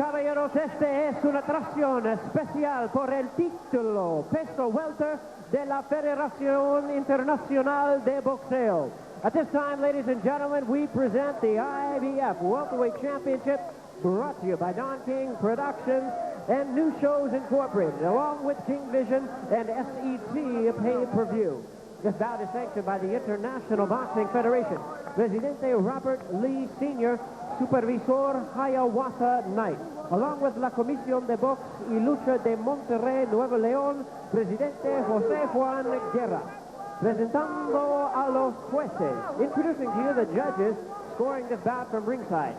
caballeros, este es una atracción especial por el título peso welter de la Federación Internacional de Boxeo. At this time, ladies and gentlemen, we present the IBF Welterweight Championship, brought to you by Don King Productions and New Shows Incorporated, along with King Vision and SET pay-per-view. This bout is sanctioned by the International Boxing Federation. Presidente Robert Lee Sr., Supervisor Hiawatha Knight, along with la Comisión de Box y Lucha de Monterrey, Nuevo León, Presidente José Juan Guerra. Presentando a los jueces, introducing to you the judges scoring this bout from ringside.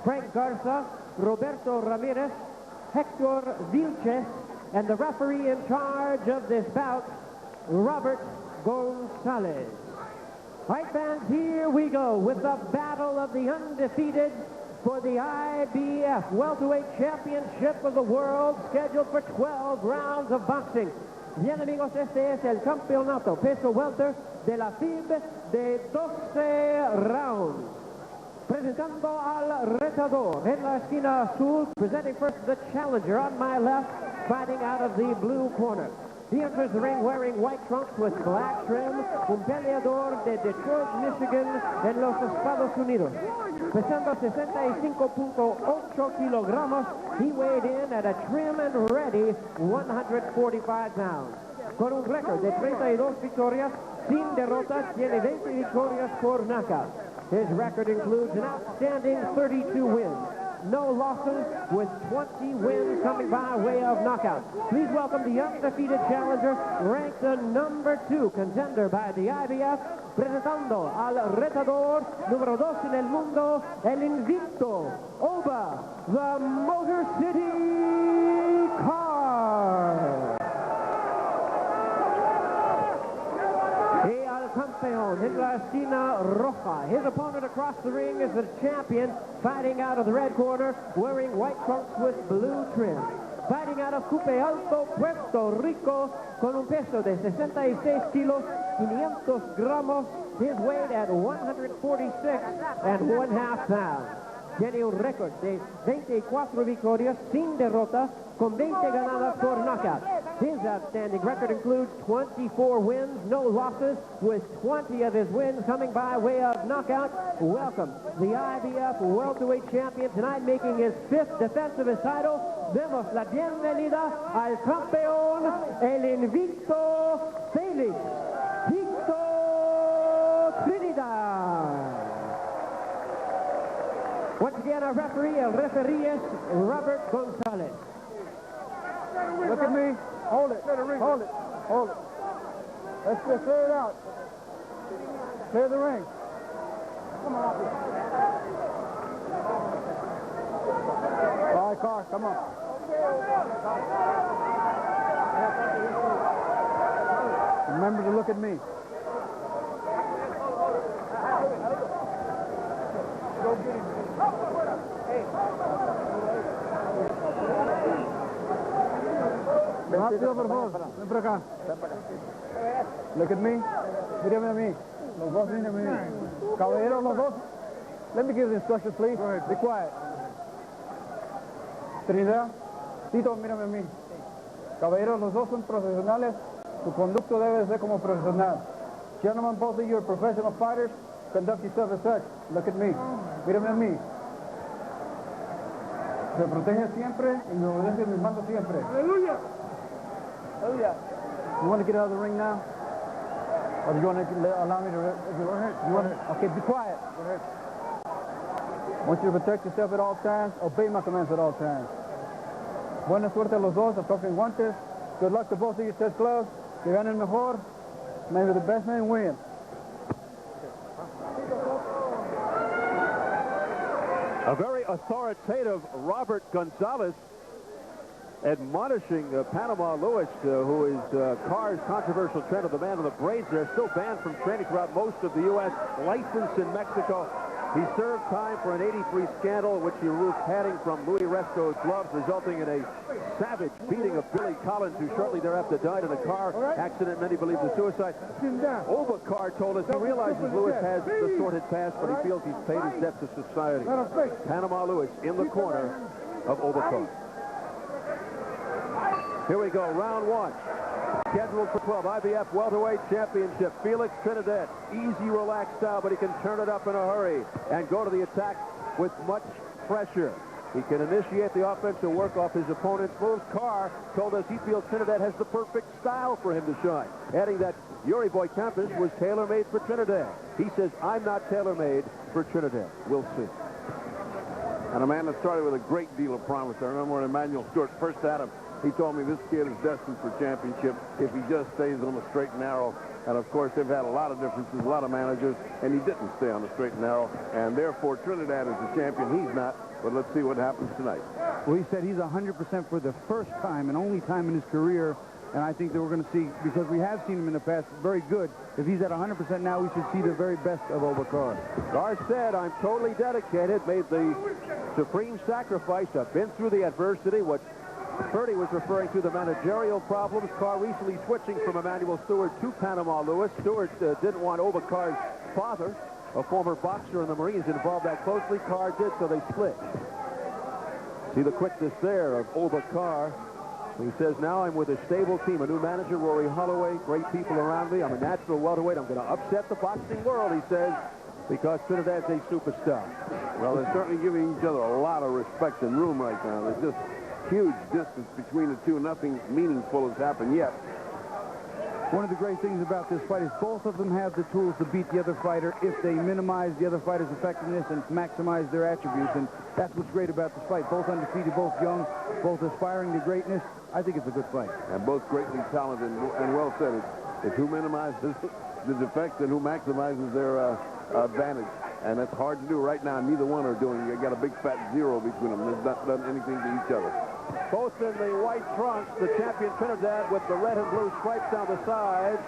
Frank Garza, Roberto Ramirez, Hector Vilches, and the referee in charge of this bout, Robert Gonzalez. All right, fans, here we go with the battle of the undefeated for the IBF Welterweight Championship of the World, scheduled for 12 rounds of boxing. Bien, amigos, este es el campeonato peso welter de la FIB de 12 rounds. Presentando al retador en la esquina azul, presenting first the challenger on my left, fighting out of the blue corner. He enters the ring wearing white trunks with black trim, un peleador de Detroit, Michigan, en los Estados Unidos. Pesando 65.8 kilogramos, he weighed in at a trim and ready 145 pounds. Con un récord de 32 victorias, sin derrotas, tiene 20 victorias por knockout. His record includes an outstanding 32 wins. No losses, with 20 wins coming by way of knockout. Please welcome the undefeated challenger, ranked the number 2 contender by the IBF, presentando al retador número 2 en el mundo, el invicto, Oba, the Motor City Carr. Y al campeón en la esquina roja. His opponent across the ring is the champion, fighting out of the red corner, wearing white trunks with blue trim. Fighting out of Cupe Alto, Puerto Rico, con un peso de 66 kilos, 500 gramos, his weight at 146 and 1/2 pounds. Tiene un récord de 24 victorias sin derrota, con 20 ganadas por knockout. His outstanding record includes 24 wins, no losses, with 20 of his wins coming by way of knockout. Welcome, the IBF Welterweight Champion, tonight making his 5th defense of his title. Demos la bienvenida al campeón, el invicto Felix, Trinidad. Once again, our referee, el referee is Robert Gonzalez. Look at me. Hold it. Hold it. Hold it. Let's just clear it out. Clear the ring. Come on up here. All right, Carr, come on. Remember to look at me. Go get him. Rápido, por favor. Ven por acá. Look at me. Mírame a mí. Los dos, mírame a mí. Caballeros, los dos. Let me give the instructions, please. Be quiet. Trinidad. Tito, mírame a mí. Caballeros, los dos son profesionales. Su conducto debe de ser como profesional. Gentlemen, both of you are professional fighters. Conduct yourself as such. Look at me. Mírame a mí. Se protege siempre y me obedece mis mandos siempre. ¡Aleluya! ¡Aleluya! You want to get out of the ring now? Or do you want to allow me to... You want to, okay, be quiet. I want you to protect yourself at all times. Obey my commands at all times. Buena suerte a los dos. Toquen guantes. Good luck to both of you, chest gloves. Que ganen mejor. May the best man win. A very authoritative Robert Gonzalez admonishing Panama Lewis, who is Carr's controversial trainer, the man with the braids there, still banned from training throughout most of the U.S., licensed in Mexico. He served time for an '83 scandal in which he removed padding from Louis Resto's gloves, resulting in a savage beating of Billy Collins, who shortly thereafter died in a car accident many believe was suicide. Oba Carr told us he realizes Lewis has the sordid past, but he feels he's paid his debt to society. Panama Lewis in the corner of Obakar. Here we go, round one. Scheduled for 12, IBF Welterweight Championship. Felix Trinidad, easy, relaxed style, but he can turn it up in a hurry and go to the attack with much pressure. He can initiate the offense and work off his opponent's moves. Carr told us he feels Trinidad has the perfect style for him to shine, adding that Yuri Boy Campus was tailor-made for Trinidad. He says, I'm not tailor-made for Trinidad. We'll see. And a man that started with a great deal of promise. I remember when Emmanuel Stewart first had him, he told me this kid is destined for championship if he just stays on the straight and narrow. And, of course, they've had a lot of differences, a lot of managers, and he didn't stay on the straight and narrow. And, therefore, Trinidad is the champion. He's not. But let's see what happens tonight. Well, he said he's 100% for the first time and only time in his career. And I think that we're going to see, because we have seen him in the past, very good. If he's at 100% now, we should see the very best of Obakar. Carr said, I'm totally dedicated, made the supreme sacrifice. I've been through the adversity, what Purdy was referring to, the managerial problems. Carr recently switching from Emmanuel Stewart to Panama Lewis. Stewart didn't want Obakar's father, a former boxer in the Marines, involved that closely. Carr did, so they split. See the quickness there of Obakar. He says, now I'm with a stable team, a new manager, Rory Holloway, great people around me. I'm a natural welterweight. I'm going to upset the boxing world, he says, because Trinidad's a superstar. Well, they're certainly giving each other a lot of respect and room right now. There's just huge distance between the two. Nothing meaningful has happened yet. One of the great things about this fight is both of them have the tools to beat the other fighter if they minimize the other fighter's effectiveness and maximize their attributes. And that's what's great about this fight. Both undefeated, both young, both aspiring to greatness. I think it's a good fight. And both greatly talented and well said. It's who minimizes the defects and who maximizes their advantage. And that's hard to do right now. Neither one are doing it. You got a big fat zero between them. They've not done anything to each other. Both in the white trunks, the champion Trinidad with the red and blue stripes down the sides.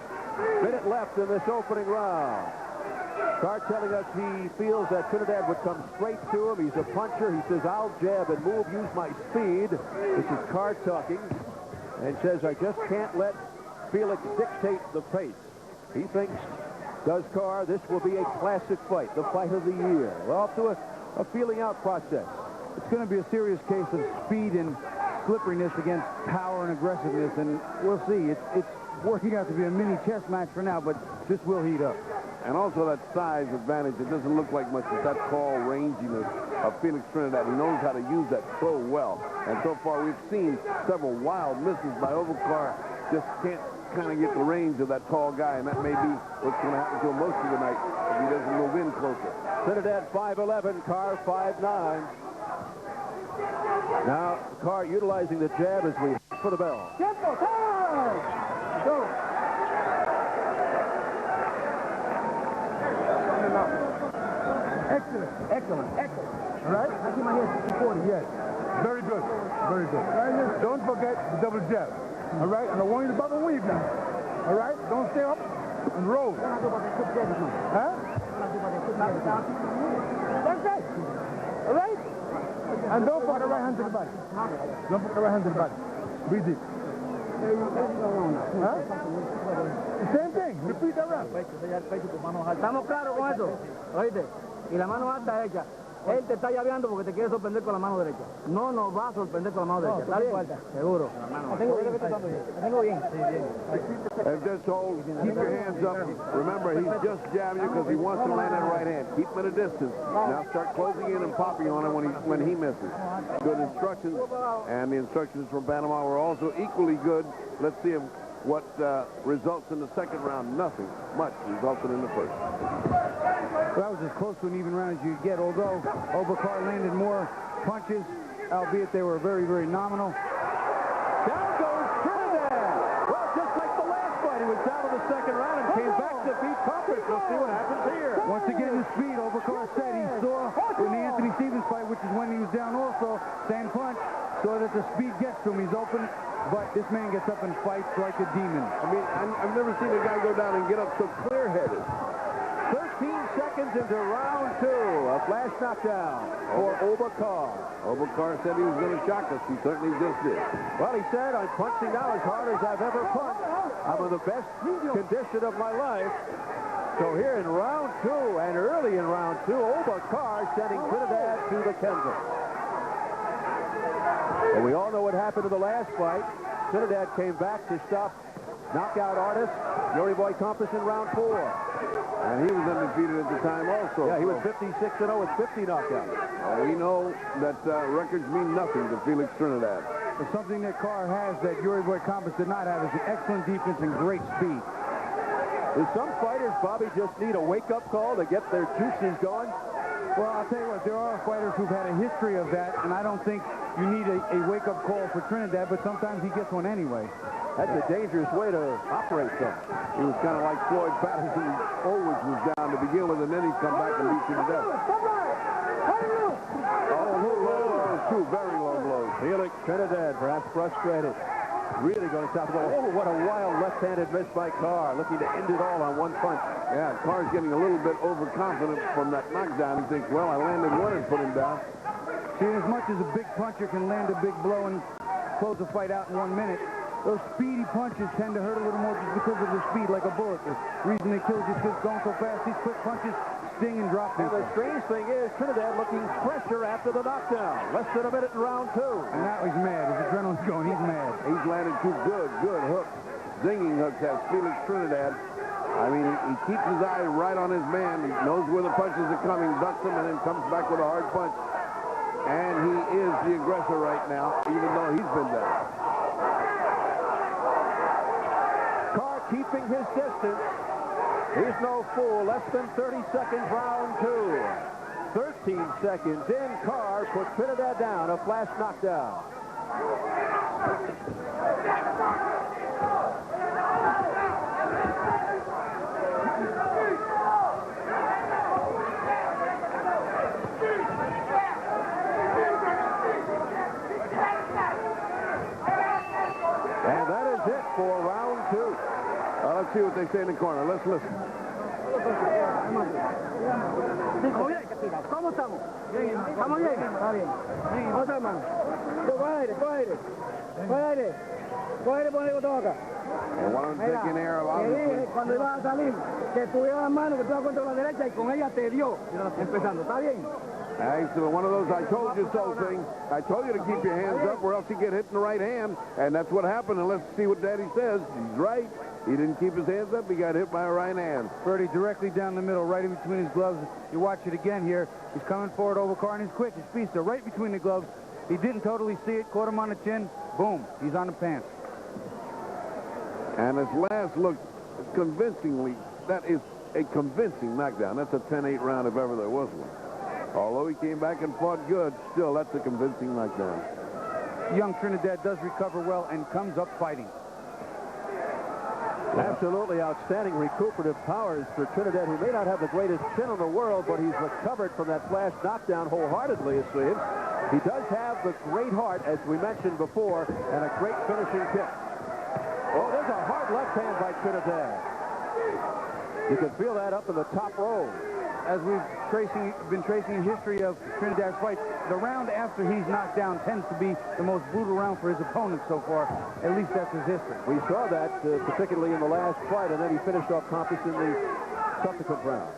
Minute left in this opening round. Carr telling us he feels that Trinidad would come straight to him. He's a puncher. He says, I'll jab and move, use my speed. This is Carr talking. And says, I just can't let Felix dictate the pace. He thinks, does Carr, this will be a classic fight, the fight of the year. We're off to a feeling out process. It's going to be a serious case of speed and slipperiness against power and aggressiveness, and we'll see. It's working out to be a mini chess match for now, but this will heat up. And also that size advantage, it doesn't look like much. It's that tall ranginess of Felix Trinidad. He knows how to use that so well. And so far we've seen several wild misses by Obakar. Just can't kind of get the range of that tall guy, and that may be what's going to happen to him most of the night if he doesn't move in closer. Trinidad 5'11", Carr 5'9". Now, Carr utilizing the jab as we head for the bell. Tempo, time! Go! Excellent, excellent, excellent. All right? I see my head 60-40, yes. Very good, very good. Don't forget the double jab. All right? And I want you to bubble weave now. All right? Don't stay up and roll. Huh? That's right. All right? And don't put the right hand to the body. Don't put the right hand to the body. Breathe deep. Huh? Same thing. Repeat that round. Estamos claros con eso. Oíste. Y la mano alta hecha. Él te está llaveando porque te quiere sorprender con la mano derecha. No nos va a sorprender con la mano derecha. Tal cual. Seguro. La tengo bien. La tengo bien. And just hold, keep your hands up. Remember, he's just jabbing you because he wants to land that right hand. Keep him at a distance. Now start closing in and popping on him when he misses. Good instructions, and the instructions from Panama were also equally good. Let's see what results in the second round. Nothing much resulted in the first. Well, that was as close to an even round as you get, although Obakar landed more punches, albeit they were very, very nominal. Down goes Trinidad. Well, just like the last fight, he was down in the second round and came back to beat Compass. We'll see what happens here. Once again, the speed. Obakar said he saw in the Anthony Stevens fight, which is when he was down also, same punch, so that the speed gets to him. He's open, but this man gets up and fights like a demon. I mean, I've never seen a guy go down and get up so clear-headed. 13 seconds into round two. A flash knockdown for Obakar. Obakar said he was going to shock us. He certainly just did. Well, he said, I'm punching now as hard as I've ever punched. I'm in the best condition of my life. So here in round two, and early in round two, Obakar sending Trinidad to the Kenzel. We all know what happened in the last fight. Trinidad came back to stop knockout artist Yuri Boy Compass in round 4. And he was undefeated at the time also. Yeah, he was 56-0 with 50 knockouts. We know that records mean nothing to Felix Trinidad. But something that Carr has that Yuri Boy Compass did not have is an excellent defense and great speed. There's some fighters, Bobby, just need a wake-up call to get their juices going. Well, I'll tell you what, there are fighters who've had a history of that, and I don't think you need a wake-up call for Trinidad, but sometimes he gets one anyway. That's a dangerous way to operate something. He was kind of like Floyd Patterson. Always was down to begin with, and then he'd come back and beat you to death. Oh, low blows, two very low blows. Felix Trinidad, perhaps frustrated. Really going to stop the ball. Oh, what a wild left-handed miss by Carr, looking to end it all on one punch. Yeah, Carr's getting a little bit overconfident from that knockdown. He thinks, well, I landed one and put him down. See, as much as a big puncher can land a big blow and close the fight out in 1 minute, those speedy punches tend to hurt a little more just because of the speed, like a bullet. The reason they kill is just because going so fast, these quick punches sting and drop And people. the strange thing is, Trinidad looking fresher after the knockdown. Less than a minute in round 2. And now he's mad. His adrenaline's going. He's mad. He's landed two good hooks. Zinging hooks has Felix Trinidad. I mean, he keeps his eye right on his man. He knows where the punches are coming, ducks them, and then comes back with a hard punch. And he is the aggressor right now, even though he's been down. Carr keeping his distance. He's no fool. Less than 30 seconds, round 2. 13 seconds in, Carr put Trinidad down, a flash knockdown. And that is it for round 2. Let's see what they say in the corner. Let's listen. ¿Cómo estamos? ¿Estamos bien? Está bien. ¿Cómo está, hermano? Coge aire, coge aire. Coge aire. Coge aire, ponle el botón acá. And one of them taking air of obviously. Cuando ibas a salir, que tuviera las manos, que tú la contra la derecha y con ella te dio. Empezando, ¿está bien? So one of those I told you so thing. I told you to keep your hands up or else you get hit in the right hand. And that's what happened. And let's see what Daddy says. He's right. He didn't keep his hands up. He got hit by a right hand. Birdie directly down the middle, right in between his gloves. You watch it again here. He's coming forward over Carr, and he's quick. His feet are right between the gloves. He didn't totally see it. Caught him on the chin. Boom. He's on the pants. And his last look, convincingly, that is a convincing knockdown. That's a 10-8 round if ever there was one. Although he came back and fought good, still, that's a convincing knockdown. Young Trinidad does recover well and comes up fighting. Absolutely outstanding recuperative powers for Trinidad, who may not have the greatest chin in the world, but he's recovered from that flash knockdown wholeheartedly, it seems. He does have the great heart, as we mentioned before, and a great finishing kick. Oh, there's a hard left hand by Trinidad. You can feel that up in the top row. As we've been tracing a history of Trinidad's fights, the round after he's knocked down tends to be the most brutal round for his opponent so far. At least that's his history. We saw that particularly in the last fight, and then he finished off Compass in the subsequent round.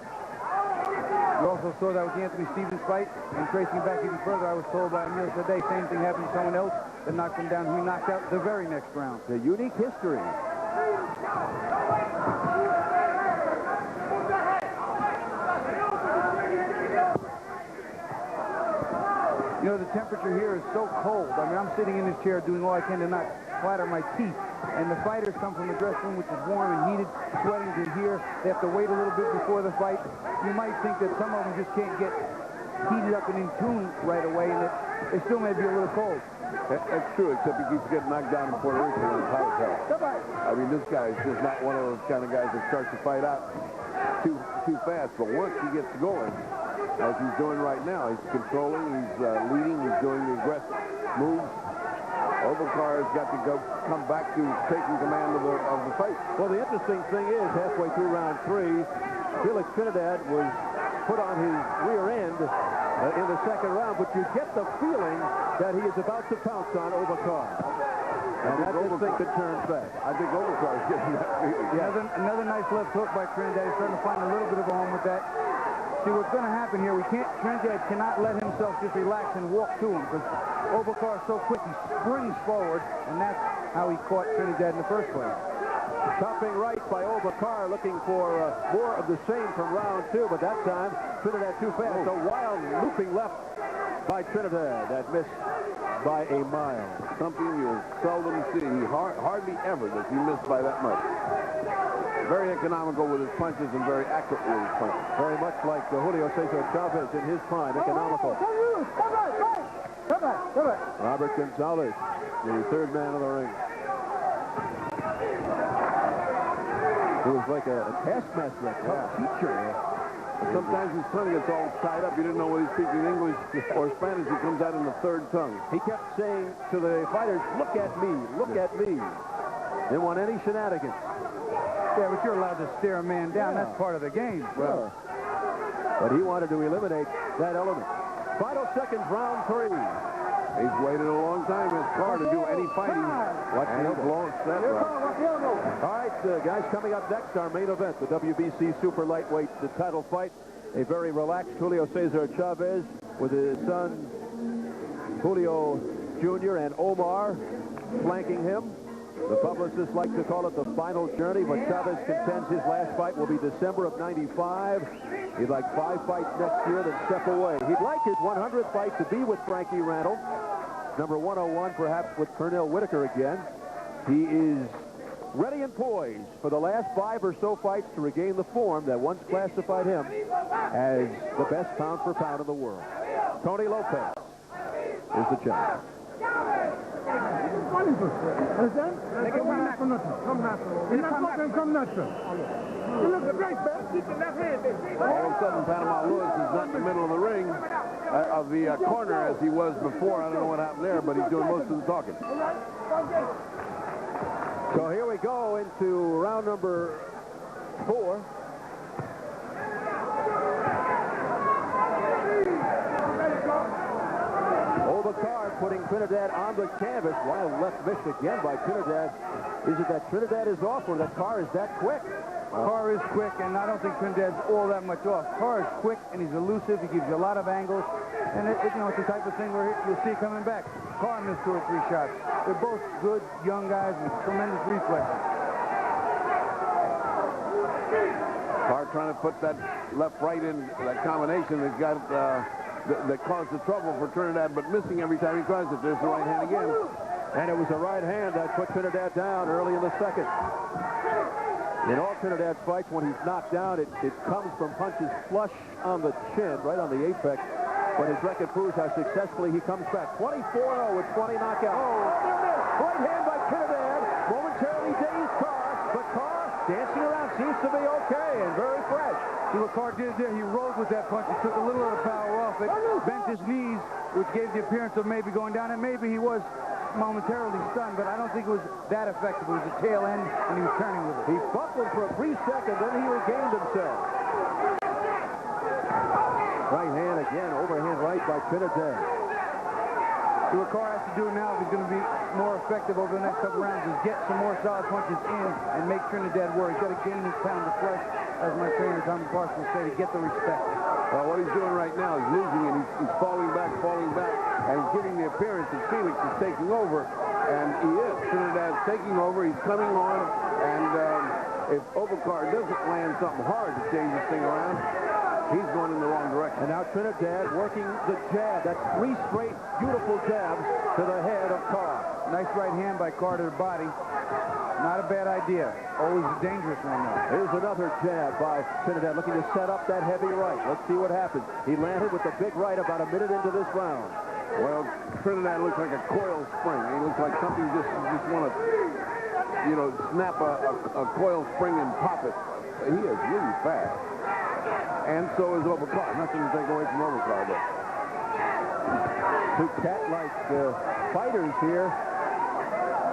We also saw that with the Anthony Stevens fight, and tracing back even further, I was told by Emil today, same thing happened to someone else that knocked him down, who he knocked out the very next round. A unique history. You know, the temperature here is so cold. I mean, I'm sitting in this chair doing all I can to not clatter my teeth. And the fighters come from the dressing room, which is warm and heated, sweating to here. They have to wait a little bit before the fight. You might think that some of them just can't get heated up and in tune right away, and that they still may be a little cold. That's true, except he keeps getting knocked down in Puerto Rico in his house help. I mean, this guy is just not one of those kind of guys that starts to fight out too fast. But once he gets going, as he's doing right now, he's controlling, he's leading, he's doing the aggressive moves. Carr has got to come back to taking command of the fight. Well, the interesting thing is, halfway through round 3, Felix Trinidad was put on his rear end in the second round, but you get the feeling that he is about to pounce on Carr. And that this thing could turn fast. I think Carr is getting that feeling. Yeah. Another nice left hook by Trinidad. He's starting to find a little bit of a home with that. See, what's going to happen here, Trinidad cannot let himself just relax and walk to him, because Obacar is so quick, he springs forward, and that's how he caught Trinidad in the first place. Chopping right by Obacar, looking for more of the same from round two, but that time Trinidad too fast. A wild looping left by Trinidad that missed by a mile. Something you'll seldom see. Hardly ever does he miss by that much. Very economical with his punches and very accurate with his punches. Very much like Julio Cesar Chavez in his prime, economical. Robert Gonzalez, the third man of the ring. He was like a taskmaster, a teacher. Sometimes his tongue gets all tied up. You didn't know whether he's speaking English or Spanish. He comes out in the third tongue. He kept saying to the fighters, look at me, look at me. Didn't want any shenanigans. Yeah, but you're allowed to stare a man down. That's part of the game. Well, but he wanted to eliminate that element. Final seconds, round three. He's waited a long time, his Carr, to do any fighting. Watch the he's lost that right. All right, guys, coming up next, our main event, the WBC Super Lightweight, the title fight. A very relaxed Julio Cesar Chavez with his son, Julio Jr. and Omar flanking him. The publicists like to call it the final journey, but Chavez contends his last fight will be December of '95. He'd like 5 fights next year, then step away. He'd like his 100th fight to be with Frankie Randall. Number 101, perhaps with Pernell Whitaker again. He is ready and poised for the last 5 or so fights to regain the form that once classified him as the best pound for pound in the world. Tony Lopez is the champion. Understand? Come natural. You look great, man. Keep the left hand. All of a sudden, Panama Lewis is not in the middle of the ring, of the corner as he was before. I don't know what happened there, but he's doing most of the talking. So here we go into round number 4. Carr putting Trinidad on the canvas. Wild left miss again by Trinidad. Is it that Trinidad is off or that Carr is that quick? Carr is quick, and I don't think Trinidad's all that much off. Carr is quick, and he's elusive. He gives you a lot of angles. And, it's the type of thing where you'll see coming back. Carr missed 2 or 3 shots. They're both good, young guys with tremendous reflexes. Carr trying to put that left-right in, that combination that got... that caused the trouble for Trinidad, but missing every time he tries it. There's the right hand again. And it was a right hand that put Trinidad down early in the second. In all Trinidad's fights, when he's knocked down, it comes from punches flush on the chin, right on the apex. But his record proves how successfully he comes back. 24-0 with 20 knockouts. Oh, there it is. Right hand by Trinidad. Momentarily dazed Carr, but Carr dancing around seems to be okay and very fresh. See what Carr did there? He rode with that punch. He took a little of the power off it, bent his knees, which gave the appearance of maybe going down, and maybe he was momentarily stunned, but I don't think it was that effective. It was the tail end, and he was turning with it. He buckled for a brief second, then he regained himself. Right hand again, overhand right by Trinidad. So what Carr has to do now, if he's going to be more effective over the next couple rounds, is get some more solid punches in and make Trinidad work. He's got to gain his pound of flesh, as my trainer Tommy Parson will say, to get the respect. Well, what he's doing right now is losing it. He's falling back, and he's giving the appearance that Felix is taking over, and he is. Trinidad's taking over. He's coming on, and if Obacar doesn't land something hard to change this thing around, he's going in the wrong direction. And now Trinidad working the jab. That's 3 straight beautiful jabs to the head of Carr. Nice right hand by Carr to the body. Not a bad idea. Always a dangerous one, though. Here's another jab by Trinidad, looking to set up that heavy right. Let's see what happens. He landed with the big right about a minute into this round. Well, Trinidad looks like a coil spring. He looks like something just want to, snap a coil spring and pop it. He is really fast. And so is Obacar. Nothing to take away from Obacar, but 2 cat-like fighters here.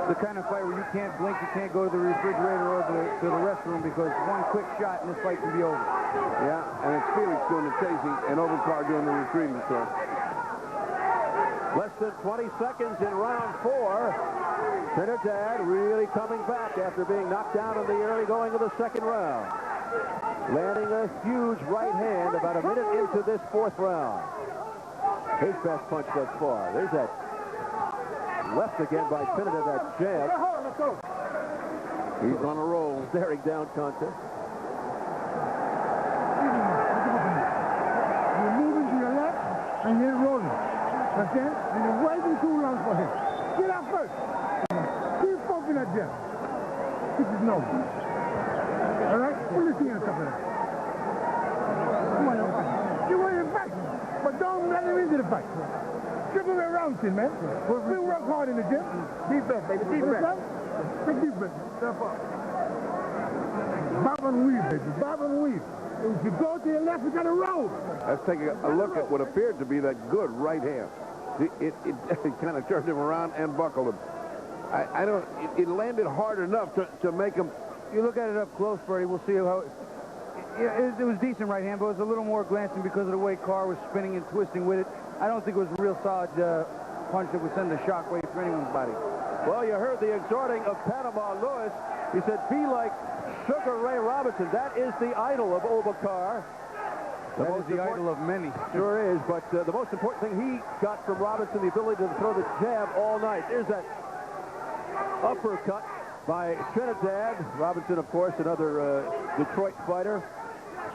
The kind of fight where you can't blink, you can't go to the refrigerator or to the restroom, because one quick shot and this fight can be over. Yeah, and it's Felix doing the chasing and Obacar doing the retreating, so. Less than 20 seconds in round 4. Trinidad really coming back after being knocked down in the early going of the second round. landing a huge right hand about a minute into this fourth round. His best punch thus far. There's that left again by Trinidad, that jab. He's on a roll. Staring down contest. You're moving to your left and you're rolling. Okay? And you're waiting 2 rounds for him. Get out first. Keep poking that jab. This is no. All right? Pull your chin on top of that. Come on, you want to fight, but don't let him into the fight. Triple way round, man. We work hard in the gym. Deep breath, baby. Deep breath. Take deep breath. Step up. Bob and weave, baby. Bob and weave. If you go to your left, you got to roll. Let's take a look at what appeared to be that good right hand. It kind of turned him around and buckled him. I don't. It landed hard enough to make him. You look at it up close, Bertie, we'll see how... It was decent right hand, but it was a little more glancing because of the way Carr was spinning and twisting with it. I don't think it was a real solid punch that would send a shockwave through anyone's body. Well, you heard the exhorting of Panama Lewis. He said, be like Sugar Ray Robinson. That is the idol of Carr. That is the idol of many. Sure is, but the most important thing he got from Robinson, the ability to throw the jab all night. There's that uppercut by Trinidad. Robinson, of course, another Detroit fighter.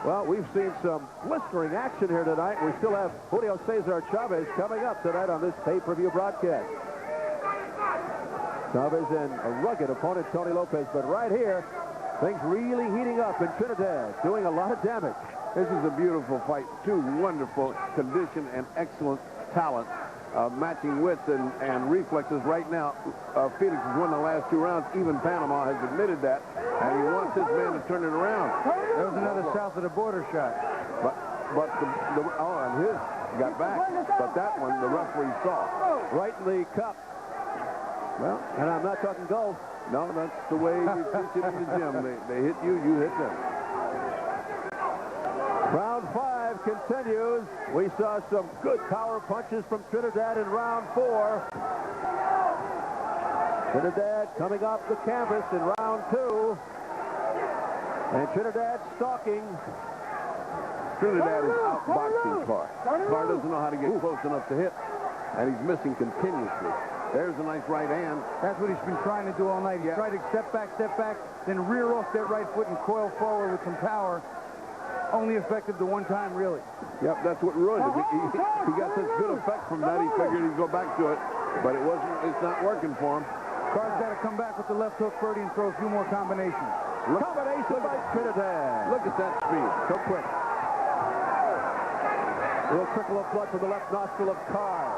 Well, we've seen some blistering action here tonight. We still have Julio Cesar Chavez coming up tonight on this pay-per-view broadcast. Chavez and a rugged opponent, Tony Lopez. But right here, things really heating up in Trinidad, doing a lot of damage. This is a beautiful fight. Two wonderful condition and excellent talent. Matching width and reflexes right now. Felix has won the last 2 rounds. Even Panama has admitted that. And he wants his man to turn it around. There was another south of the border shot. But and his got back. But that one, the referee saw. Right in the cup. Well, and I'm not talking golf. No, that's the way you teach it in the gym. They hit you, you hit them. Round 5 continues. We saw some good power punches from Trinidad in round 4. Trinidad coming off the canvas in round 2. And Trinidad stalking. Trinidad is outboxing Carr. Carr doesn't know how to get close enough to hit. And he's missing continuously. There's a nice right hand. That's what he's been trying to do all night. He tried to step back, then rear off that right foot and coil forward with some power. Only effective the one time, really. Yep, that's what ruined him. He got such good effect from that, he figured he'd go back to it. But it's not working for him. Carr's got to come back with the left hook, Bertie, and throw a few more combinations. Combination by Trinidad. Look at that speed. So quick. A little trickle of blood from the left nostril of Carr.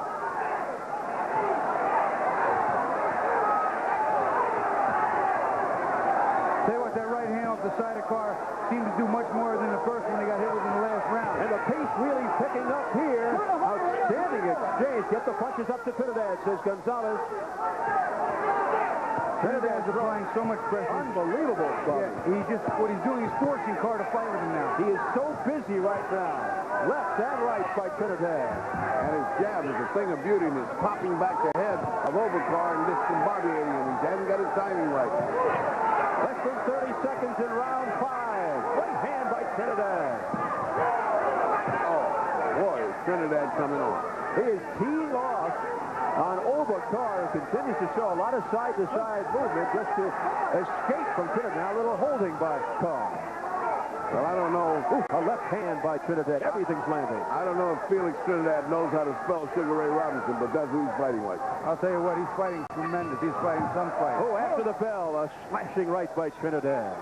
Tell you what, that right hand off the side of Carr seemed to do much more than the first one he got hit with in the last round. And the pace really picking up here. Outstanding exchange. Get the punches up to Trinidad, says Gonzalez. Trinidad's applying so much pressure. Unbelievable, Bobby. Yeah, what he's doing, he's forcing Carr to fight with him now. He is so busy right now. Left and right by Trinidad. And his jab is a thing of beauty, and it's popping back the head of Carr and discombobulating him. He hasn't got his timing right. Less than 30 seconds in round 5. Right hand by Trinidad. Oh, boy, is Trinidad coming on. He is teeing off on Carr, who continues to show a lot of side-to-side movement just to escape from Trinidad. Now a little holding by Carr. Well, I don't know. A left hand by Trinidad. Everything's landing. I don't know if Felix Trinidad knows how to spell Sugar Ray Robinson, but that's who he's fighting like. I'll tell you what, he's fighting tremendous. He's fighting some fight. Oh, after the bell, a slashing right by Trinidad.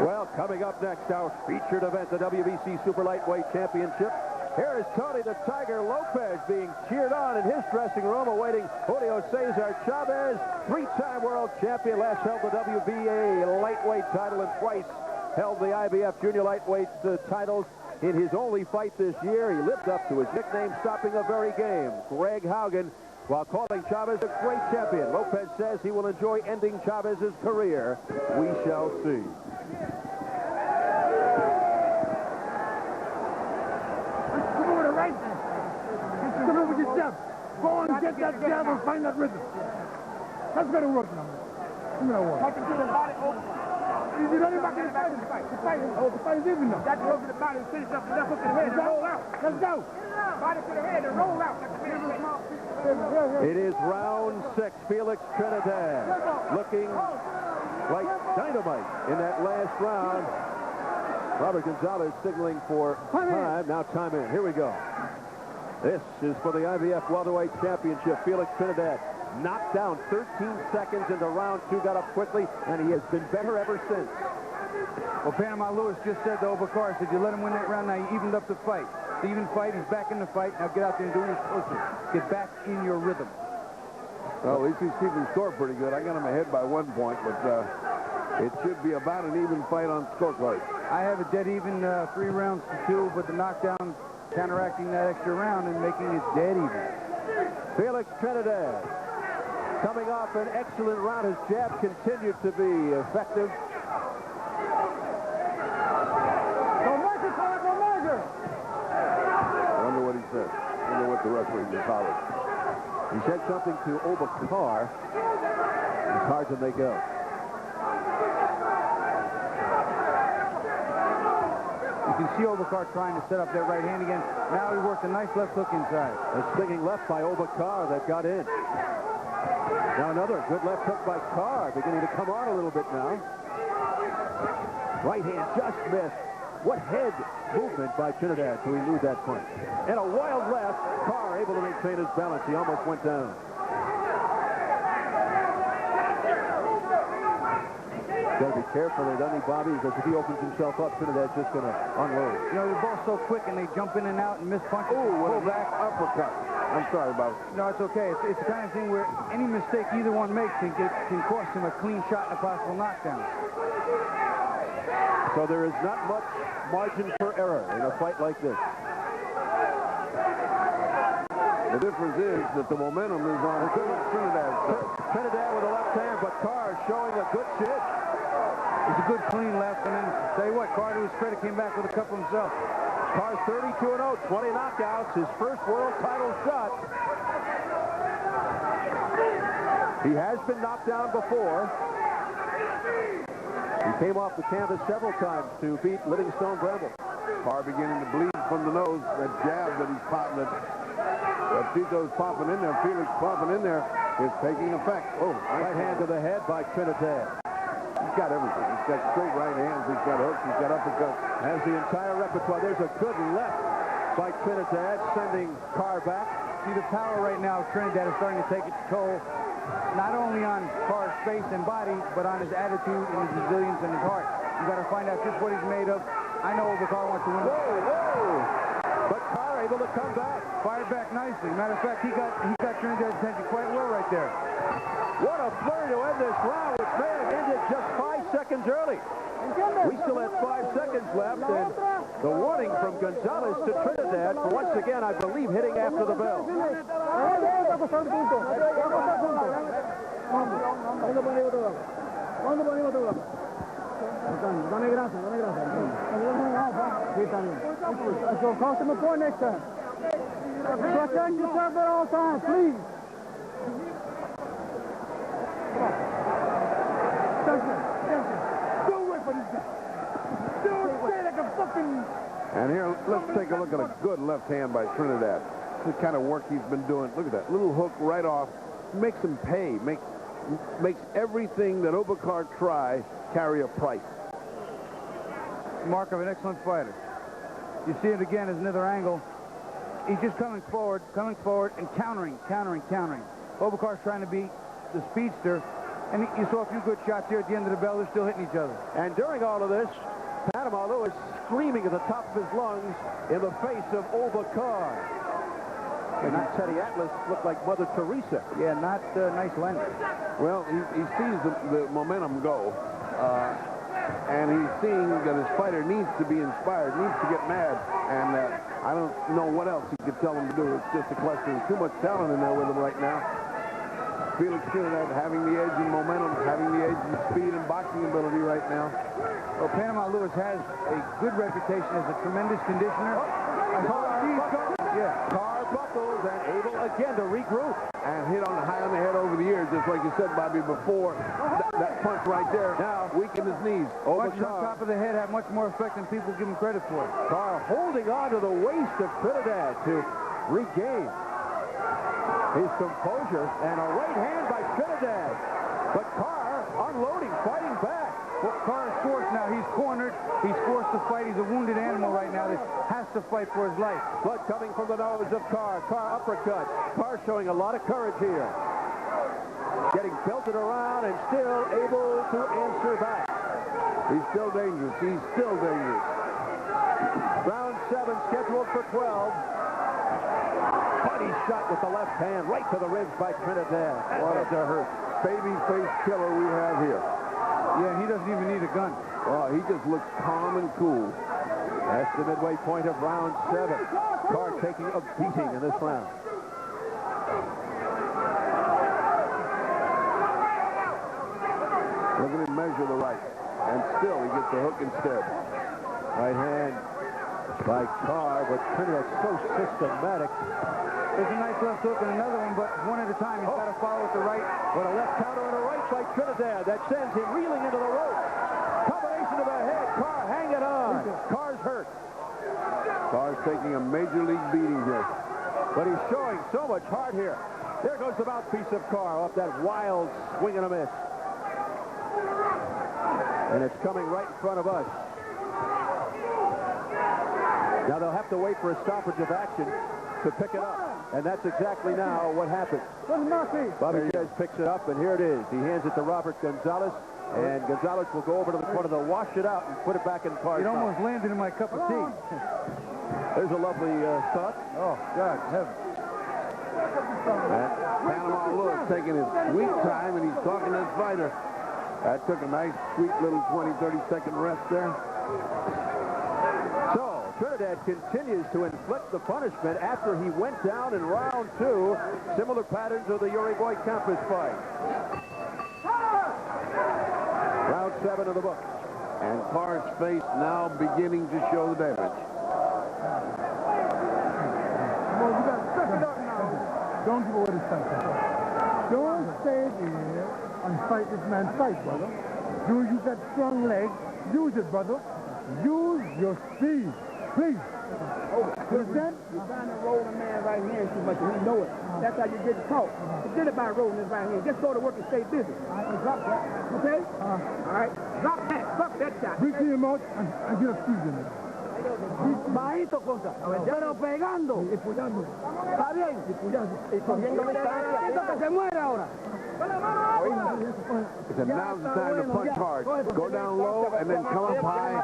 Well, coming up next, our featured event, the WBC Super Lightweight Championship. Here is Tony the Tiger Lopez being cheered on in his dressing room, awaiting Julio Cesar Chavez, 3-time world champion, last held the WBA lightweight title and twice held the IBF junior lightweight titles. In his only fight this year, he lived up to his nickname, stopping a very game, Greg Haugen, while calling Chavez a great champion. Lopez says he will enjoy ending Chavez's career. We shall see. Come over with your jab. Go on and get that jab and find that rhythm. That's going to work now. It's going to work. He's running back in the fight. The fight is even now. Got to go to the body and finish up the left hook in the head and roll out. Let's go. Body to the head and roll out. It is round 6. Felix Trinidad looking like dynamite in that last round. Robert Gonzalez signaling for time. Now time in. Here we go. This is for the IBF Welterweight Championship. Felix Trinidad knocked down 13 seconds into round 2, got up quickly, and he has been better ever since. Well, Panama Lewis just said to Carr, said, you let him win that round, now you evened up the fight. It's an even fight, he's back in the fight, now get out there and do what you're supposed to. Get back in your rhythm. Well, at least he's keeping score pretty good. I got him ahead by 1 point, but it should be about an even fight on scorecard. I have it dead even 3 rounds to 2, but the knockdown counteracting that extra round and making it dead even. Felix Trinidad coming off an excellent round. His jab continued to be effective. I wonder what he said. I wonder what the referee just hollered. He said something to Carr. It's hard to make out. You can see Carr trying to set up that right hand again. Now he worked a nice left hook inside. A swinging left by Carr that got in. Now another good left hook by Carr, beginning to come on a little bit now. Right hand just missed. What head movement by Trinidad to elude that punch. And a wild left. Carr able to maintain his balance. He almost went down. Got to be careful there, doesn't he, Bobby? Because if he opens himself up, Trinidad's just going to unload. You know, they're both so quick and they jump in and out and miss punches. Oh, pull back uppercut. I'm sorry, Bobby. No, it's okay. It's the kind of thing where any mistake either one makes can cost him a clean shot and a possible knockdown. So there is not much margin for error in a fight like this. The difference is that the momentum is on Trinidad. Trinidad with a left hand, but Carr showing a good chin. It's a good clean left, and then tell you what, Carr to his credit came back with a couple himself. Carr's 32-0, 20 knockouts, his first world title shot. He has been knocked down before. He came off the canvas several times to beat Livingstone Bramble. Carr beginning to bleed from the nose. That jab that he's popping, that Tito's popping in there, Felix popping in there, is taking effect. Oh, right hand to the head by Trinidad. He's got everything. He's got straight right hands. He's got hooks. He's got uppercuts. Has the entire repertoire. There's a good left by Trinidad, sending Carr back. See, the power right now of Trinidad is starting to take its toll, not only on Carr's face and body, but on his attitude and his resilience and his heart. You got to find out just what he's made of. I know Carr wants to win. Whoa! But Carr able to come back. Fired back nicely. Matter of fact, he got Trinidad's attention quite well right there. What a flurry to end this round, which may have ended just 5 seconds early. We still have 5 seconds left, and the warning from Gonzalez to Trinidad for once again, I believe, hitting after the bell. Dame grasa. So cost him a point next time. Protect yourself at all times, please. Don't wait for this guy. Don't stay like a fucking... And here, let's take a look at a good left hand by Trinidad. The kind of work he's been doing. Look at that little hook right off. Makes him pay. Makes everything that Carr try carry a price. Mark of an excellent fighter. You see it again as another angle. He's just coming forward, and countering. Carr's trying to beat the speedster, and you saw a few good shots here at the end of the bell. They're still hitting each other. And during all of this, Panama Lewis screaming at the top of his lungs in the face of Carr. And Teddy Atlas looked like Mother Teresa. Yeah, not nice landing. Well, he sees the momentum go, and he's seeing that his fighter needs to be inspired, needs to get mad, and I don't know what else he could tell him to do. It's just a question of too much talent in there with him right now. Felix Trinidad having the edge in momentum, having the edge in speed and boxing ability right now. Well, Panama Lewis has a good reputation as a tremendous conditioner. Yeah. Carr buckles and able again to regroup. And hit high on the head over the ears, just like you said, Bobby, before. That punch right there Now weakened his knees. Over Punches on top of the head have much more effect than people give him credit for. Carr holding on to the waist of Trinidad to regain his composure, and a right hand by Trinidad. But Carr unloading, fighting back. Well, Carr is forced now. He's cornered. He's forced to fight. He's a wounded animal right now that has to fight for his life. Blood coming from the nose of Carr. Carr uppercut. Carr showing a lot of courage here. Getting belted around and still able to answer back. He's still dangerous. He's still dangerous. Round 7 scheduled for 12. Body shot with the left hand right to the ribs by Trinidad. What a hurt. Baby-faced killer we have here. Yeah, he doesn't even need a gun. Oh, he just looks calm and cool. That's the midway point of round 7. Carr taking a beating in this round. Look at him measure the right. And still he gets the hook instead. Right hand by Carr, but Trinidad's so systematic. There's a nice left hook and another one, but one at a time. He's got to follow with the right. But a left counter and a right by Trinidad. That sends him reeling into the rope. Combination of a head. Carr hanging on. Carr's hurt. Carr's taking a major league beating here. But he's showing so much heart here. There goes the mouthpiece of Carr off that wild swing and a miss. And it's coming right in front of us. Now they'll have to wait for a stoppage of action to pick it up. And that's exactly now what happened. Bobby Judge picks it up, and here it is. He hands it to Robert Gonzalez, and Gonzalez will go over to the corner. They'll wash it out and put it back in Carr's It mouth. almost landed in my cup of tea. There's a lovely thought. Oh, God, heaven. Panama Lewis taking his sweet time, and he's talking to his fighter. That took a nice, sweet little 20, 30-second rest there. So, Trinidad continues to inflict the punishment after he went down in round 2. Similar patterns of the Uruguay Campus fight. Round 7 of the book. And Carr's face now beginning to show the damage. Don't give away the fight. Don't stay here and fight this man's fight, brother. You use that strong leg. Use it, brother. Use your speed. Please. Understand? You're trying to roll a man right hand too much, and we know it. That's how you get caught. Forget about rolling his right hand. Just go to work and stay busy. Drop that. Okay? All right. Drop that. Fuck that shot. Breathe in your mouth and get a squeeze in it. Bajito, cosa. Pero pegando. Está bien. Y cogiendo distancia. Esto que se muere ahora. He said, now's the time to punch hard. Go down low and then come up high.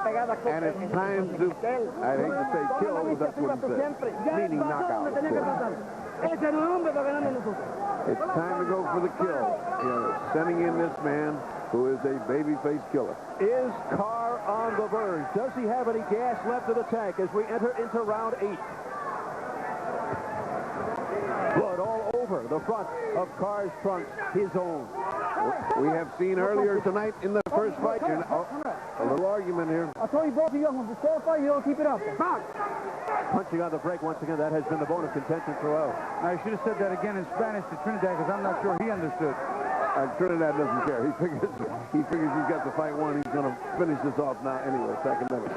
And it's time to, I hate to say kill, but that's what he said. Meaning knockout, of course. It's time to go for the kill. You know, sending in this man who is a babyface killer. Is Carr on the verge? Does he have any gas left in the tank as we enter into round 8? Blood all over the front of Carr's trunks, his own. We have seen earlier tonight in the first fight, a little argument here. I told you both of you, I'm going to fight, you don't keep it up. Punching on the break once again, that has been the bone of contention throughout. I should have said that again in Spanish to Trinidad because I'm not sure he understood. Trinidad doesn't care. He figures he's got the fight won. He's going to finish this off now anyway, second minute.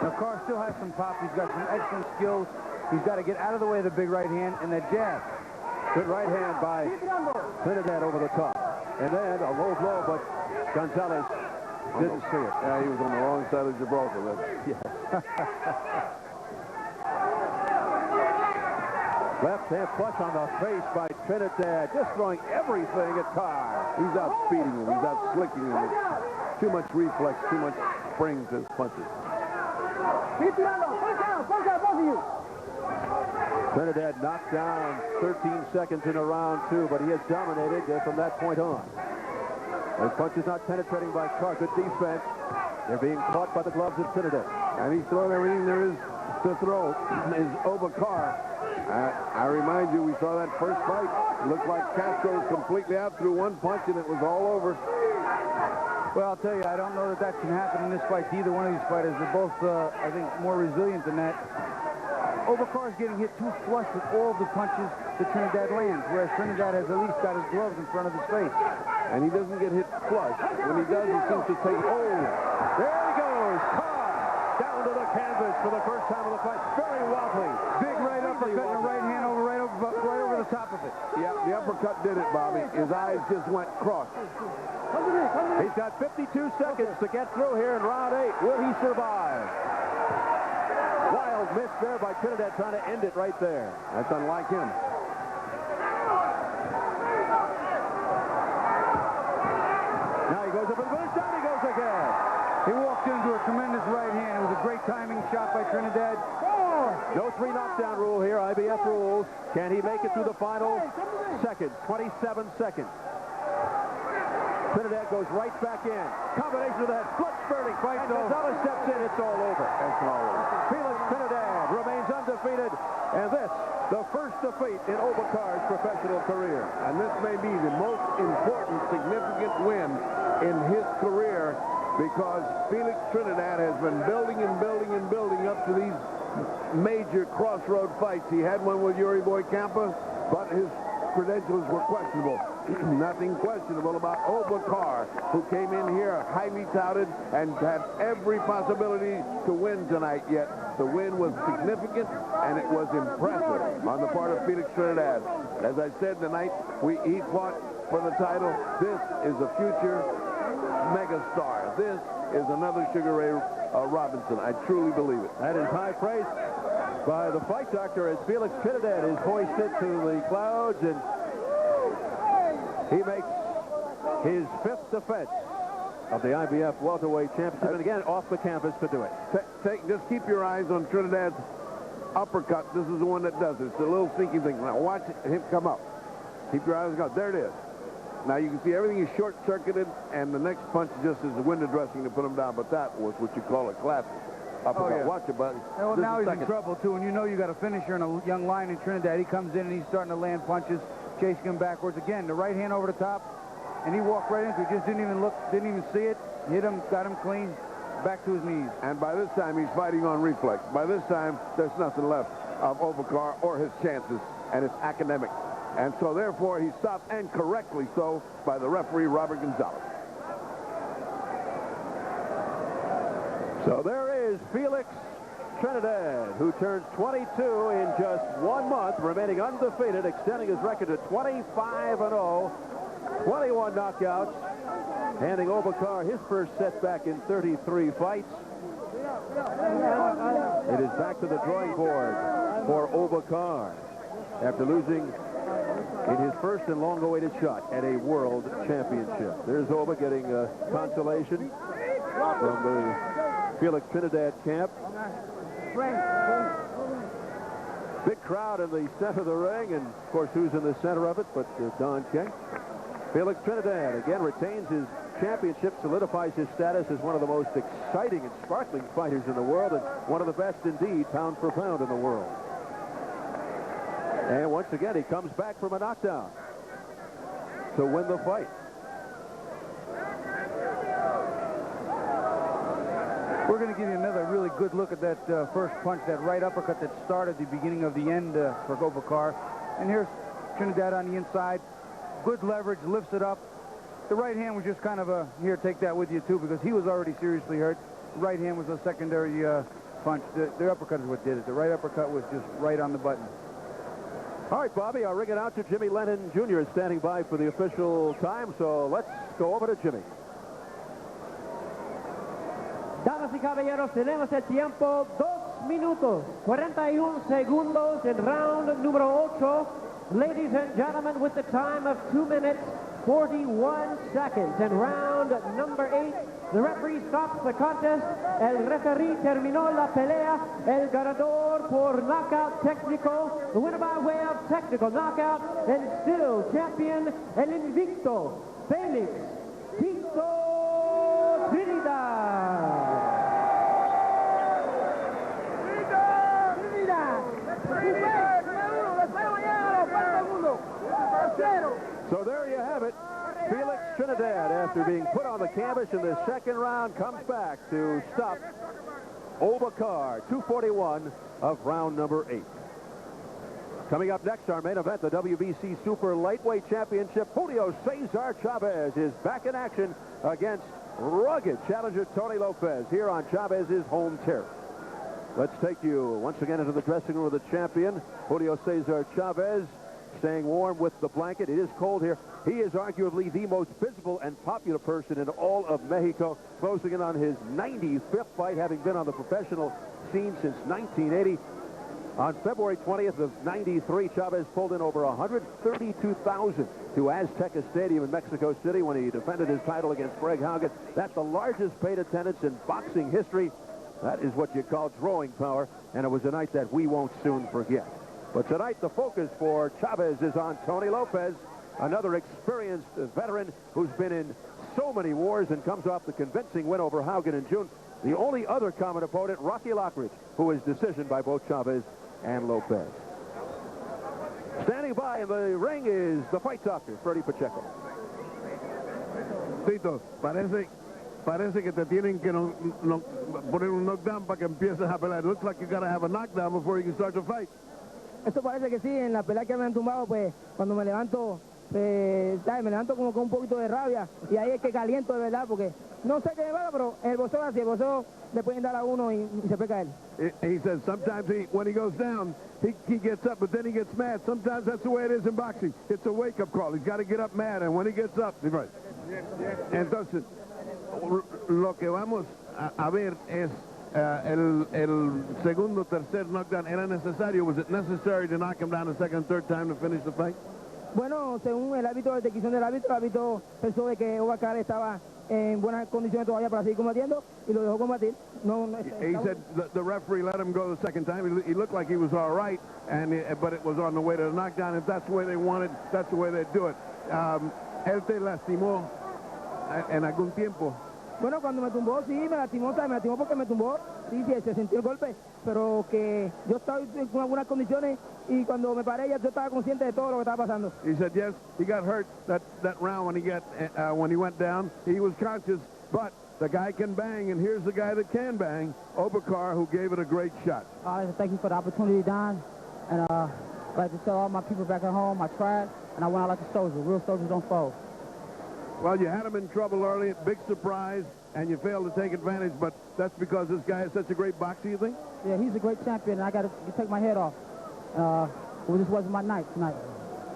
Now, Carr still has some pop. He's got some excellent skills. He's got to get out of the way of the big right hand and that jab. Good right hand by Trinidad over the top. And then a low blow, but Gonzalez didn't see it. Yeah, he was on the wrong side of Gibraltar. Left hand flush on the face by Trinidad, just throwing everything at Carr. He's out speeding him. He's out slicking him. Too much reflex, too much spring to his punches. Trinidad knocked down 13 seconds in a round 2, but he has dominated from that point on. His punch is not penetrating by Carr. Good defense. They're being caught by the gloves of Trinidad. And he's throwing everything there is to throw. Is over Carr. I remind you, we saw that first fight. It looked like Castro was completely out through one punch, and it was all over. Well, I'll tell you, I don't know that can happen in this fight to either one of these fighters. They're both, I think, more resilient than that. Obakar's getting hit too flush with all the punches that Trinidad lands, whereas Trinidad has at least got his gloves in front of his face. And he doesn't get hit flush. When he does, he seems to take, oh, There he goes. Carr down to the canvas for the first time of the fight. Very wobbly. Big right uppercut and a right hand over right over the top of it. yeah, the uppercut did it, Bobby. His eyes just went cross. He's got 52 seconds to get through here in round 8. Will he survive? Wild miss there by Trinidad, trying to end it right there. That's unlike him. Now he goes up and goes down. He goes again. He walked into a tremendous right hand. It was a great timing shot by Trinidad. No 3 knockdown rule here. IBF rules. Can he make it through the final seconds? 27 seconds. Trinidad goes right back in. Combination of that split spurting fight. Gonzalez steps in. It's all over. That's all over. Felix Trinidad remains undefeated. And this, the first defeat in Obakar's professional career. And this may be the most important, significant win in his career because Felix Trinidad has been building and building and building up to these major crossroad fights. He had one with Yuri Boy Campa, but his credentials were questionable. Nothing questionable about Carr, who came in here highly touted and had every possibility to win tonight, yet the win was significant and it was impressive on the part of Felix Trinidad. As I said tonight, he fought for the title. This is a future megastar. This is another Sugar Ray Robinson. I truly believe it. That is high praise by the fight doctor as Felix Trinidad is hoisted to the clouds, and he makes his 5th defense of the IBF welterweight championship, and again off the canvas to do it. Just keep your eyes on Trinidad's uppercut. This is the one that does it. It's a little sneaky thing. Now watch him come up. Keep your eyes on. There it is. Now you can see everything is short-circuited, and the next punch just is the window dressing to put him down. But that was what you call a classic uppercut. Oh, yeah. Watch it, buddy. Well, This now is he's in second. trouble, too, and you know you got a finisher and a young lion in Trinidad. He comes in and he's starting to land punches, chasing him backwards. Again, the right hand over the top, and he walked right into it. Just didn't even look, didn't even see it. Hit him, got him clean, back to his knees. And by this time, he's fighting on reflex. By this time, there's nothing left of Carr or his chances, and it's academic. And so, therefore, he stopped, and correctly so, by the referee, Robert Gonzalez. So there is Felix Trinidad, who turns 22 in just 1 month, remaining undefeated, extending his record to 25-0, 21 knockouts, handing Carr his first setback in 33 fights. It is back to the drawing board for Carr after losing in his first and long-awaited shot at a world championship. There's Oba getting consolation from the Felix Trinidad camp. Big crowd in the center of the ring, and of course who's in the center of it but Don King. Felix Trinidad again retains his championship, solidifies his status as one of the most exciting and sparkling fighters in the world, and one of the best indeed pound for pound in the world. And once again, he comes back from a knockdown to win the fight. We're going to give you another really good look at that first punch, that right uppercut that started the beginning of the end for Carr. And here's Trinidad on the inside. Good leverage, lifts it up. The right hand was just kind of a, here, take that with you too, because he was already seriously hurt. The right hand was a secondary punch. The uppercut is what did it. The right uppercut was just right on the button. All right, Bobby, I'll ring it out to Jimmy Lennon Jr. is standing by for the official time, so let's go over to Jimmy. Damas y caballeros, tenemos el tiempo 2 minutos, 41 segundos en round número 8. Ladies and gentlemen, with the time of 2 minutes, 41 seconds. In round number 8, the referee stops the contest. El referee terminó la pelea. El ganador por knockout técnico. The winner by way of technical knockout. El still champion, el invicto, Felix Tito Trinidad. So there you have it. Felix Trinidad, after being put on on the canvas in the second round, comes back to stop Carr, 2:41 of round number 8. Coming up next, our main event, the WBC Super Lightweight Championship. Julio Cesar Chavez is back in action against rugged challenger Tony Lopez here on Chavez's home turf. Let's take you once again into the dressing room of the champion, Julio Cesar Chavez, staying warm with the blanket. It is cold here. He is arguably the most visible and popular person in all of Mexico, closing in on his 95th fight, having been on the professional scene since 1980. On February 20th of 93, Chavez pulled in over 132,000 to Azteca Stadium in Mexico City when he defended his title against Greg Haugen. That's the largest paid attendance in boxing history. That is what you call drawing power, and it was a night that we won't soon forget. But tonight, the focus for Chavez is on Tony Lopez, another experienced veteran who's been in so many wars and comes off the convincing win over Haugen in June. The only other common opponent, Rocky Lockridge, who is decisioned by both Chavez and Lopez. Standing by in the ring is the fight doctor, Freddie Pacheco. Tito, parece que te tienen que poner un knockdown para que empieces a pelear. It looks like you got to have a knockdown before you can start to fight. Esto parece que sí, en la pelea que me han tumbado, pues cuando me levanto, ¿sabes? Me levanto como con un poquito de rabia y ahí es que caliento de verdad, porque no sé qué me pasa, pero el boxeo así, el boxeo le pueden dar a uno y se puede caer. He says sometimes when he goes down, he gets up, but then he gets mad. Sometimes that's the way it is in boxing. It's a wake-up call. He's got to get up mad, and when he gets up, he's right. Entonces, lo que vamos a ver es el segundo, tercer knockdown. ¿Era necesario? Was it necessary to knock him down a second and third time to finish the fight? Bueno, según el árbitro, la decisión del árbitro pensó de que Carr estaba en buenas condiciones todavía para seguir combatiendo y lo dejó combatir. He said the referee let him go the second time. He looked like he was all right, but it was on the way to the knockdown. If that's the way they wanted, that's the way they'd do it. Él te lastimó en algún tiempo. Bueno, cuando me tumbó, sí, me lastimó porque me tumbó, sí, se sintió el golpe, pero que yo estaba en algunas condiciones y cuando me paré ya yo estaba consciente de todo lo que estaba pasando. He said yes, he got hurt that round when he went down. He was conscious, but the guy can bang, and here's the guy that can bang, Carr, who gave it a great shot. Thank you for the opportunity, Don, and I'd like to tell all my people back at home I tried, and I went out like a soldier. Real soldiers don't fold. Well, you had him in trouble early, big surprise, and you failed to take advantage, but that's because this guy is such a great boxer, you think? Yeah, he's a great champion, and I got to take my head off. Well, this wasn't my night tonight.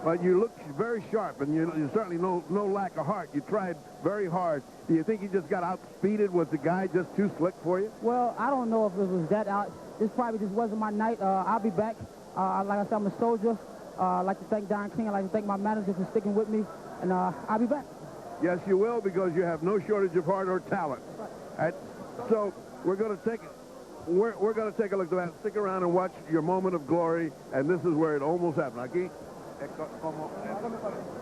But you look very sharp, and you certainly no lack of heart. You tried very hard. Do you think you just got outspeeded? Was the guy just too slick for you? Well, I don't know if it was that out. This probably just wasn't my night. I'll be back. Like I said, I'm a soldier. I'd like to thank Don King. I'd like to thank my manager for sticking with me, and I'll be back. Yes, you will, because you have no shortage of heart or talent. Right. So we're going to take a look at that. Stick around and watch your moment of glory, and this is where it almost happened. Aquí, como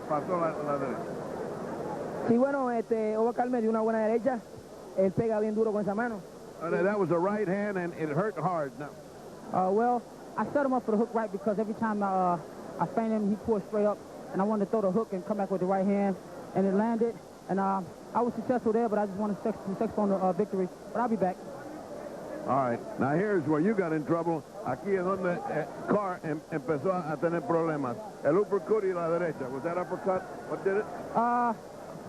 pasó la derecha. Sí, bueno, Carr me dio una buena derecha. Él pega bien duro con esa mano. That was a right hand, and it hurt hard. Now. Well, I set him up for the hook right because every time I feint him, he pulled straight up, and I wanted to throw the hook and come back with the right hand. And it landed, and I was successful there, but I just wanted to successful on the victory. But I'll be back. All right. Now here's where you got in trouble. Aquí es donde Carr empezó a tener problemas. El uppercut y la derecha. Was that uppercut? What did it?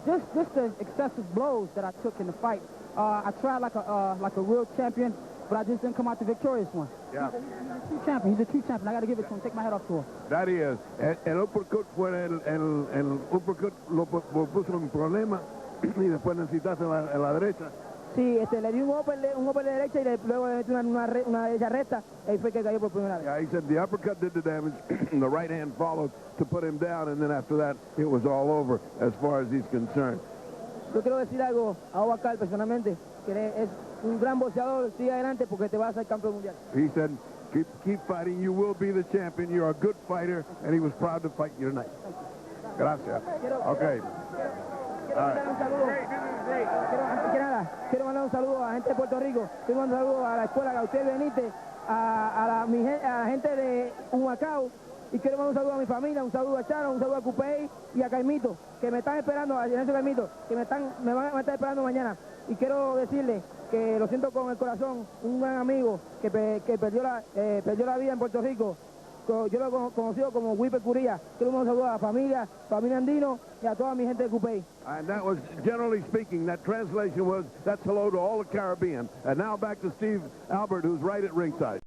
Just the excessive blows that I took in the fight. I tried like a real champion, but I just didn't come out the victorious one. Yeah. He's a true champion. He's a true champion. I got to give it to him. Take my head off to him. That he is. El uppercut fue el uppercut lo puso en problema y después necesitaste en la derecha. Sí, le di un upper de derecha y luego le metí una derecha recta y ahí fue que cayó por primera vez. Yeah, he said the uppercut did the damage, the right hand followed to put him down, and then after that it was all over as far as he's concerned. Yo quiero decir algo a Carr personalmente, que es un gran boxeador, sigue adelante porque te vas a ser campeón mundial. He said, keep fighting, you will be the champion, you're a good fighter, and he was proud to fight you tonight. Gracias. Okay. Quiero mandar un saludo a la gente de Puerto Rico, quiero mandar un saludo a la escuela Gautier Benítez, a la gente de Humacao y quiero mandar un saludo a mi familia, un saludo a Charo, un saludo a Cupey y a Caimito, que me están esperando, a Ignacio Caimito, que me van a estar esperando mañana. Y quiero decirle que lo siento con el corazón, un gran amigo que perdió la vida en Puerto Rico. Yo lo he conocido como Wipe Curía. Quiero un saludo a la familia Andino y a toda mi gente de Cupey. And that was, generally speaking, that translation was, that's hello to all the Caribbean. And now back to Steve Albert, who's right at ringside.